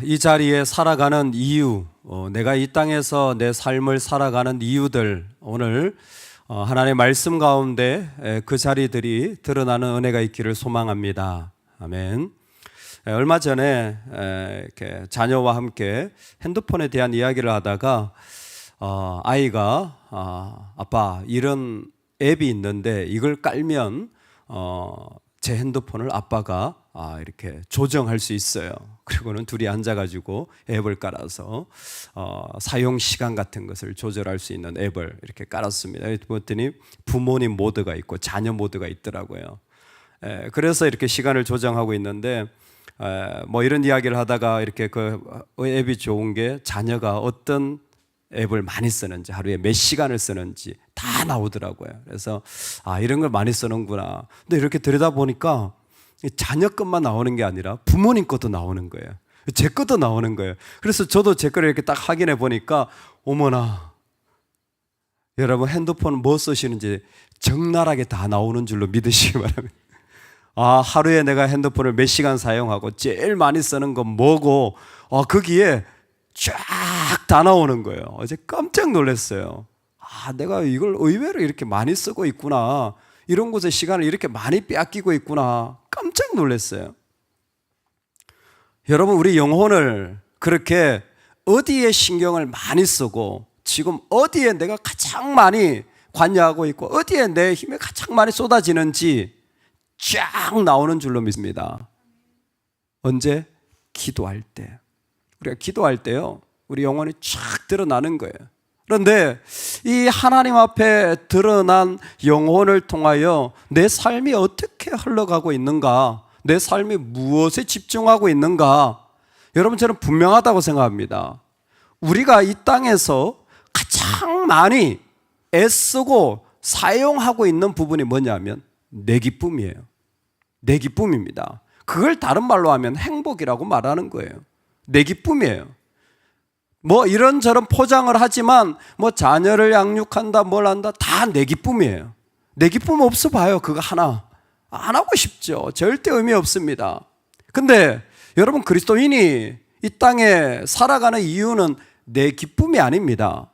이 자리에 살아가는 이유, 내가 이 땅에서 내 삶을 살아가는 이유들, 오늘 하나님의 말씀 가운데 그 자리들이 드러나는 은혜가 있기를 소망합니다. 아멘. 얼마 전에 이렇게 자녀와 함께 핸드폰에 대한 이야기를 하다가 아이가 아빠, 이런 앱이 있는데 이걸 깔면 제 핸드폰을 아빠가 이렇게 조정할 수 있어요. 그리고는 둘이 앉아가지고 앱을 깔아서 사용 시간 같은 것을 조절할 수 있는 앱을 이렇게 깔았습니다. 그랬더니 부모님 모드가 있고 자녀 모드가 있더라고요. 그래서 이렇게 시간을 조정하고 있는데 뭐 이런 이야기를 하다가 이렇게 그 앱이 좋은 게 자녀가 어떤 앱을 많이 쓰는지, 하루에 몇 시간을 쓰는지 다 나오더라고요. 그래서 이런 걸 많이 쓰는구나. 근데 이렇게 들여다보니까 자녀 것만 나오는 게 아니라 부모님 것도 나오는 거예요. 제 것도 나오는 거예요. 그래서 저도 제 거를 이렇게 딱 확인해 보니까 어머나, 여러분 핸드폰 뭐 쓰시는지 적나라하게 다 나오는 줄로 믿으시기 바랍니다. 하루에 내가 핸드폰을 몇 시간 사용하고 제일 많이 쓰는 건 뭐고 거기에 쫙 다 나오는 거예요. 어제 깜짝 놀랐어요. 내가 이걸 의외로 이렇게 많이 쓰고 있구나, 이런 곳에 시간을 이렇게 많이 빼앗기고 있구나, 깜짝 놀랐어요. 여러분, 우리 영혼을 그렇게 어디에 신경을 많이 쓰고 지금 어디에 내가 가장 많이 관여하고 있고 어디에 내 힘이 가장 많이 쏟아지는지 쫙 나오는 줄로 믿습니다. 언제? 기도할 때. 우리가 기도할 때요, 우리 영혼이 쫙 드러나는 거예요. 그런데 이 하나님 앞에 드러난 영혼을 통하여 내 삶이 어떻게 흘러가고 있는가, 내 삶이 무엇에 집중하고 있는가, 여러분, 저는 분명하다고 생각합니다. 우리가 이 땅에서 가장 많이 애쓰고 사용하고 있는 부분이 뭐냐면 내 기쁨이에요. 내 기쁨입니다. 그걸 다른 말로 하면 행복이라고 말하는 거예요. 내 기쁨이에요. 뭐 이런저런 포장을 하지만 뭐 자녀를 양육한다 뭘 한다 다 내 기쁨이에요. 내 기쁨 없어 봐요. 그거 하나 안 하고 싶죠. 절대 의미 없습니다. 근데 여러분, 그리스도인이 이 땅에 살아가는 이유는 내 기쁨이 아닙니다.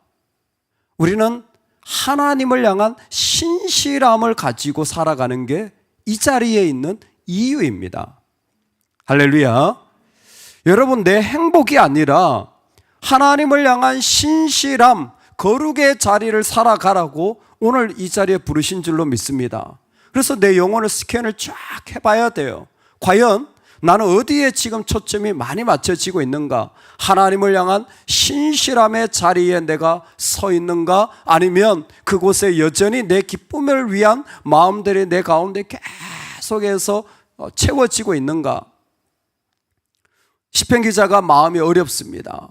우리는 하나님을 향한 신실함을 가지고 살아가는 게 이 자리에 있는 이유입니다. 할렐루야. 여러분, 내 행복이 아니라 하나님을 향한 신실함, 거룩의 자리를 살아가라고 오늘 이 자리에 부르신 줄로 믿습니다. 그래서 내 영혼을 스캔을 쫙 해봐야 돼요. 과연 나는 어디에 지금 초점이 많이 맞춰지고 있는가? 하나님을 향한 신실함의 자리에 내가 서 있는가? 아니면 그곳에 여전히 내 기쁨을 위한 마음들이 내 가운데 계속해서 채워지고 있는가? 시편 기자가 마음이 어렵습니다.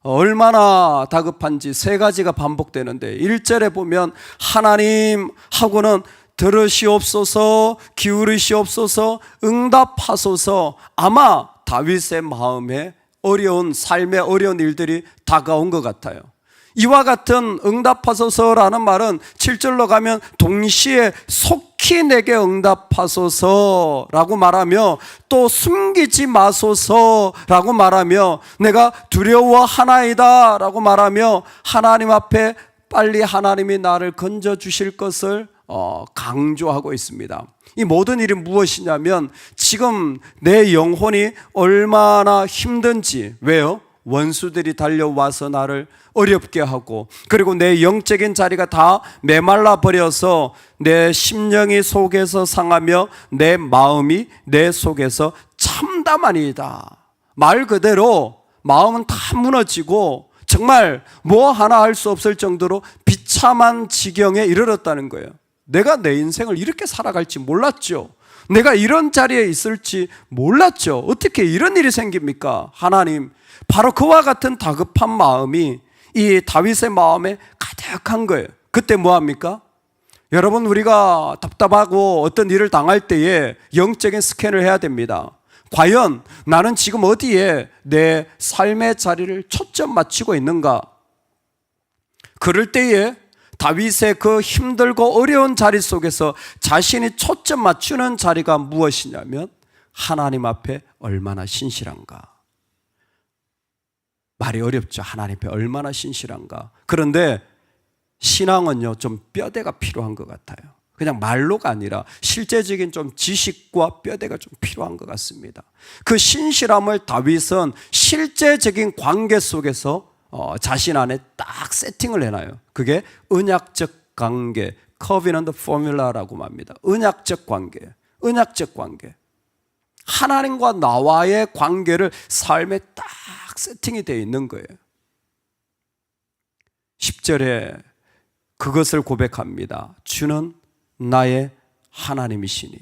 얼마나 다급한지 세 가지가 반복되는데 1절에 보면 하나님 하고는 들으시옵소서, 기울이시옵소서, 응답하소서. 아마 다윗의 마음에 어려운, 삶의 어려운 일들이 다가온 것 같아요. 이와 같은 응답하소서라는 말은 7절로 가면 동시에 속히 내게 응답하소서라고 말하며 또 숨기지 마소서라고 말하며 내가 두려워하나이다 라고 말하며 하나님 앞에 빨리 하나님이 나를 건져주실 것을 강조하고 있습니다. 이 모든 일이 무엇이냐면 지금 내 영혼이 얼마나 힘든지. 왜요? 원수들이 달려와서 나를 어렵게 하고, 그리고 내 영적인 자리가 다 메말라 버려서 내 심령이 속에서 상하며 내 마음이 내 속에서 참담하니이다. 말 그대로 마음은 다 무너지고 정말 뭐 하나 할 수 없을 정도로 비참한 지경에 이르렀다는 거예요. 내가 내 인생을 이렇게 살아갈지 몰랐죠. 내가 이런 자리에 있을지 몰랐죠. 어떻게 이런 일이 생깁니까? 하나님, 바로 그와 같은 다급한 마음이 이 다윗의 마음에 가득한 거예요. 그때 뭐합니까? 여러분, 우리가 답답하고 어떤 일을 당할 때에 영적인 스캔을 해야 됩니다. 과연 나는 지금 어디에 내 삶의 자리를 초점 맞추고 있는가? 그럴 때에 다윗의 그 힘들고 어려운 자리 속에서 자신이 초점 맞추는 자리가 무엇이냐면 하나님 앞에 얼마나 신실한가. 말이 어렵죠. 하나님 앞에 얼마나 신실한가. 그런데 신앙은요, 좀 뼈대가 필요한 것 같아요. 그냥 말로가 아니라 실제적인 좀 지식과 뼈대가 좀 필요한 것 같습니다. 그 신실함을 다윗은 실제적인 관계 속에서 자신 안에 딱 세팅을 해놔요. 그게 언약적 관계, covenant formula라고 합니다. 언약적 관계, 언약적 관계. 하나님과 나와의 관계를 삶에 딱 세팅이 되어 있는 거예요. 10절에 그것을 고백합니다. 주는 나의 하나님이시니,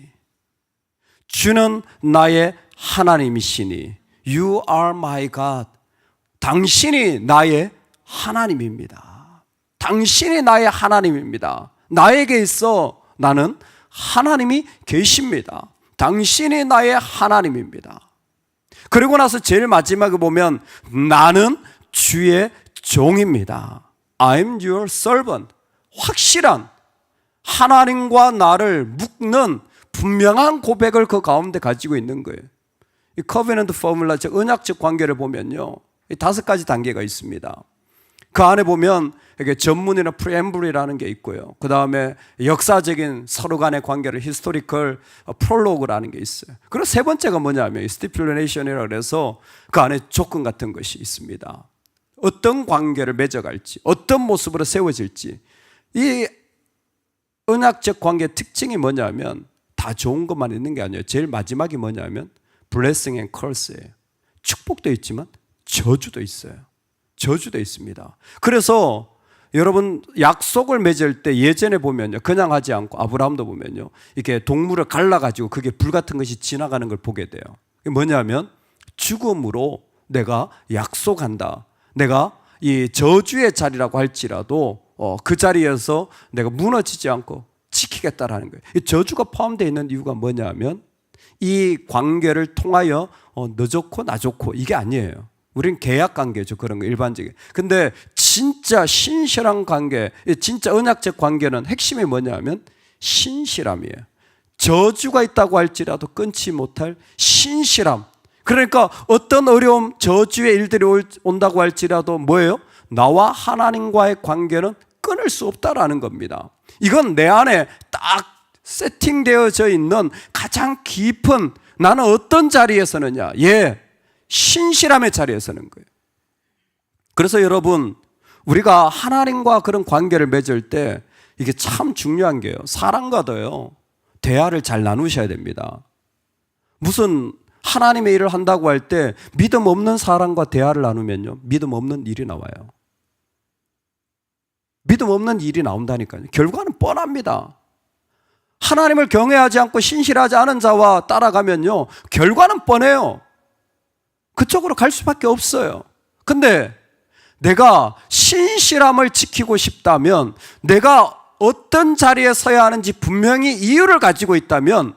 주는 나의 하나님이시니, You are my God. 당신이 나의 하나님입니다. 당신이 나의 하나님입니다. 나에게 있어 나는 하나님이 계십니다. 당신이 나의 하나님입니다. 그리고 나서 제일 마지막에 보면 나는 주의 종입니다. I'm your servant. 확실한 하나님과 나를 묶는 분명한 고백을 그 가운데 가지고 있는 거예요. 이 covenant formula, 즉 언약적 관계를 보면요, 5가지 단계가 있습니다. 그 안에 보면 이게 전문이나 preamble이라는 게 있고요. 그 다음에 역사적인 서로 간의 관계를 historical prologue라는 게 있어요. 그리고 세 번째가 뭐냐면 stipulation이라고 해서 그 안에 조건 같은 것이 있습니다. 어떤 관계를 맺어갈지, 어떤 모습으로 세워질지. 이 언약적 관계의 특징이 뭐냐면 다 좋은 것만 있는 게 아니에요. 제일 마지막이 뭐냐면 blessing and curse예요. 축복도 있지만 저주도 있어요. 저주도 있습니다. 그래서 여러분 약속을 맺을 때 예전에 보면요, 그냥 하지 않고 아브라함도 보면요, 이렇게 동물을 갈라가지고 그게 불 같은 것이 지나가는 걸 보게 돼요. 이게 뭐냐면 죽음으로 내가 약속한다. 내가 이 저주의 자리라고 할지라도 그 자리에서 내가 무너지지 않고 지키겠다라는 거예요. 이 저주가 포함되어 있는 이유가 뭐냐면 이 관계를 통하여 너 좋고 나 좋고 이게 아니에요. 우리는 계약 관계죠. 그런 거 일반적인. 근데 진짜 신실한 관계, 진짜 언약적 관계는 핵심이 뭐냐면 신실함이에요. 저주가 있다고 할지라도 끊지 못할 신실함. 그러니까 어떤 어려움, 저주의 일들이 온다고 할지라도 뭐예요? 나와 하나님과의 관계는 끊을 수 없다라는 겁니다. 이건 내 안에 딱 세팅되어져 있는 가장 깊은, 나는 어떤 자리에 서느냐? 신실함의 자리에 서는 거예요. 그래서 여러분, 우리가 하나님과 그런 관계를 맺을 때 이게 참 중요한 게요, 사람과도요 대화를 잘 나누셔야 됩니다. 무슨 하나님의 일을 한다고 할 때 믿음 없는 사람과 대화를 나누면요, 믿음 없는 일이 나와요. 믿음 없는 일이 나온다니까요. 결과는 뻔합니다. 하나님을 경외하지 않고 신실하지 않은 자와 따라가면요, 결과는 뻔해요. 그쪽으로 갈 수밖에 없어요. 근데 내가 신실함을 지키고 싶다면, 내가 어떤 자리에 서야 하는지 분명히 이유를 가지고 있다면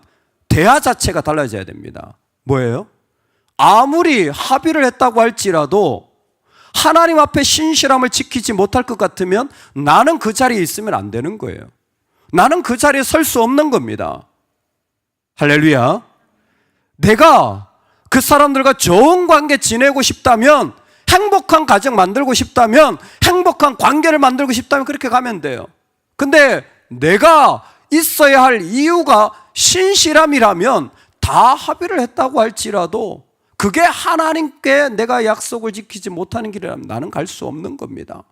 대화 자체가 달라져야 됩니다. 뭐예요? 아무리 합의를 했다고 할지라도 하나님 앞에 신실함을 지키지 못할 것 같으면 나는 그 자리에 있으면 안 되는 거예요. 나는 그 자리에 설 수 없는 겁니다. 할렐루야. 내가 그 사람들과 좋은 관계 지내고 싶다면, 행복한 가정 만들고 싶다면, 행복한 관계를 만들고 싶다면 그렇게 가면 돼요. 근데 내가 있어야 할 이유가 신실함이라면 다 합의를 했다고 할지라도 그게 하나님께 내가 약속을 지키지 못하는 길이라면 나는 갈 수 없는 겁니다.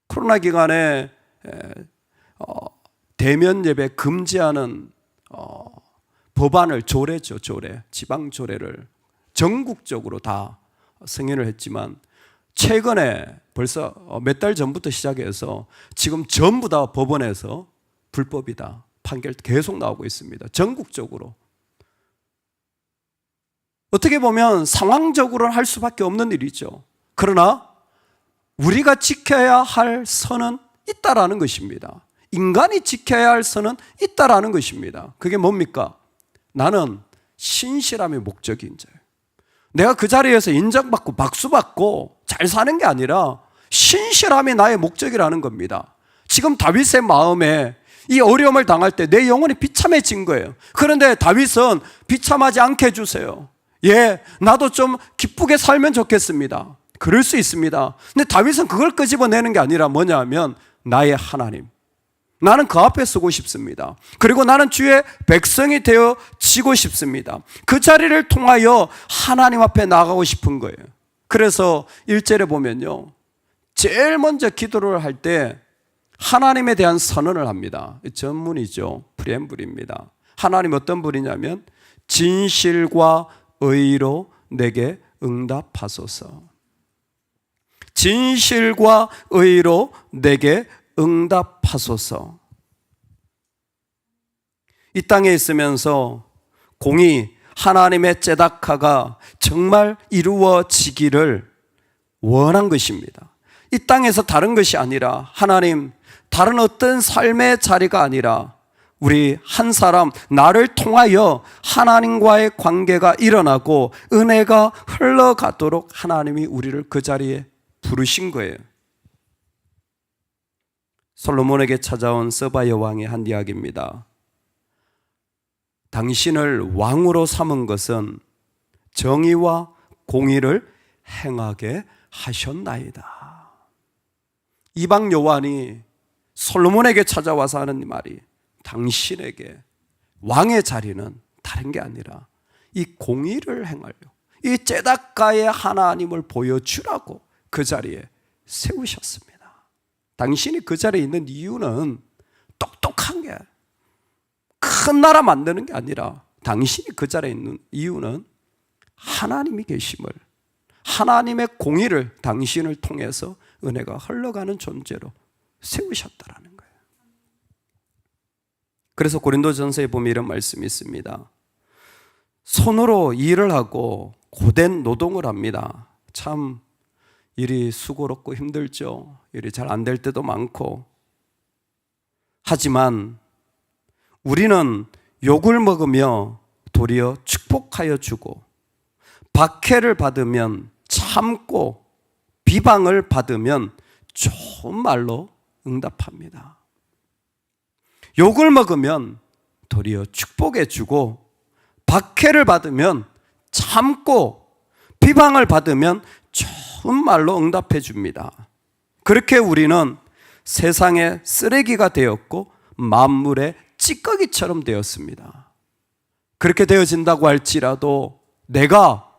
코로나 기간에 대면 예배 금지하는 법안을 조례죠, 조례. 지방 조례를 전국적으로 다 승인을 했지만 최근에 벌써 몇 달 전부터 시작해서 지금 전부 다 법원에서 불법이다 판결 계속 나오고 있습니다. 전국적으로. 어떻게 보면 상황적으로는 할 수밖에 없는 일이죠. 그러나 우리가 지켜야 할 선은 있다라는 것입니다. 인간이 지켜야 할 선은 있다라는 것입니다. 그게 뭡니까? 나는 신실함의 목적인 자예요. 내가 그 자리에서 인정받고 박수받고 잘 사는 게 아니라 신실함이 나의 목적이라는 겁니다. 지금 다윗의 마음에 이 어려움을 당할 때 내 영혼이 비참해진 거예요. 그런데 다윗은 비참하지 않게 해주세요. 예, 나도 좀 기쁘게 살면 좋겠습니다. 그럴 수 있습니다. 근데 다윗은 그걸 끄집어내는 게 아니라 뭐냐 하면 나의 하나님, 나는 그 앞에 서고 싶습니다. 그리고 나는 주의 백성이 되어지고 싶습니다. 그 자리를 통하여 하나님 앞에 나가고 싶은 거예요. 그래서 1절에 보면요, 제일 먼저 기도를 할 때 하나님에 대한 선언을 합니다. 전문이죠. 프리엠블입니다. 하나님 어떤 분이냐면 진실과 의로 내게 응답하소서. 진실과 의로 내게 응답하소서. 이 땅에 있으면서 공의, 하나님의 제다카가 정말 이루어지기를 원한 것입니다. 이 땅에서 다른 것이 아니라 하나님, 다른 어떤 삶의 자리가 아니라 우리 한 사람, 나를 통하여 하나님과의 관계가 일어나고 은혜가 흘러가도록 하나님이 우리를 그 자리에 부르신 거예요. 솔로몬에게 찾아온 서바 여왕의 한 이야기입니다. 당신을 왕으로 삼은 것은 정의와 공의를 행하게 하셨나이다. 이방 여왕이 솔로몬에게 찾아와서 하는 말이, 당신에게 왕의 자리는 다른 게 아니라 이 공의를 행하려, 이 제다가의 하나님을 보여주라고 그 자리에 세우셨습니다. 당신이 그 자리에 있는 이유는 똑똑한 게, 큰 나라 만드는 게 아니라 당신이 그 자리에 있는 이유는 하나님이 계심을, 하나님의 공의를 당신을 통해서 은혜가 흘러가는 존재로 세우셨다라는 거예요. 그래서 고린도전서에 보면 이런 말씀이 있습니다. 손으로 일을 하고 고된 노동을 합니다. 참 일이 수고롭고 힘들죠. 일이 잘 안 될 때도 많고. 하지만 우리는 욕을 먹으며 도리어 축복하여 주고, 박해를 받으면 참고, 비방을 받으면 좋은 말로 응답합니다. 욕을 먹으면 도리어 축복해 주고, 박해를 받으면 참고, 비방을 받으면 좋은 말로 응답해 줍니다. 그렇게 우리는 세상의 쓰레기가 되었고 만물의 찌꺼기처럼 되었습니다. 그렇게 되어진다고 할지라도 내가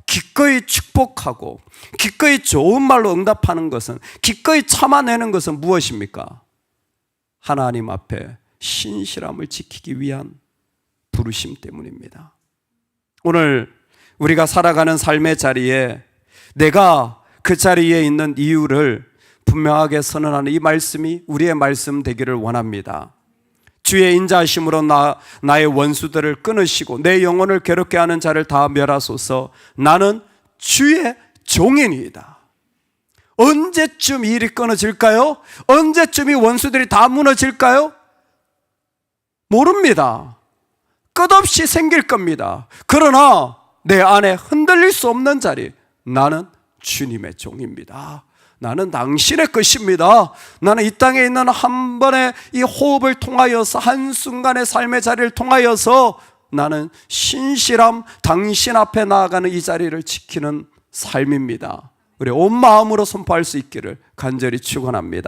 기꺼이 축복하고 기꺼이 좋은 말로 응답하는 것은, 기꺼이 참아내는 것은 무엇입니까? 하나님 앞에 신실함을 지키기 위한 부르심 때문입니다. 오늘 우리가 살아가는 삶의 자리에 내가 그 자리에 있는 이유를 분명하게 선언하는 이 말씀이 우리의 말씀 되기를 원합니다. 주의 인자하심으로 나의 원수들을 끊으시고 내 영혼을 괴롭게 하는 자를 다 멸하소서. 나는 주의 종이니이다. 언제쯤 이 일이 끊어질까요? 언제쯤 이 원수들이 다 무너질까요? 모릅니다. 끝없이 생길 겁니다. 그러나 내 안에 흔들릴 수 없는 자리, 나는 주님의 종입니다. 나는 당신의 것입니다. 나는 이 땅에 있는 한 번의 이 호흡을 통하여서, 한순간의 삶의 자리를 통하여서 나는 신실함, 당신 앞에 나아가는 이 자리를 지키는 삶입니다. 우리 온 마음으로 선포할 수 있기를 간절히 축원합니다.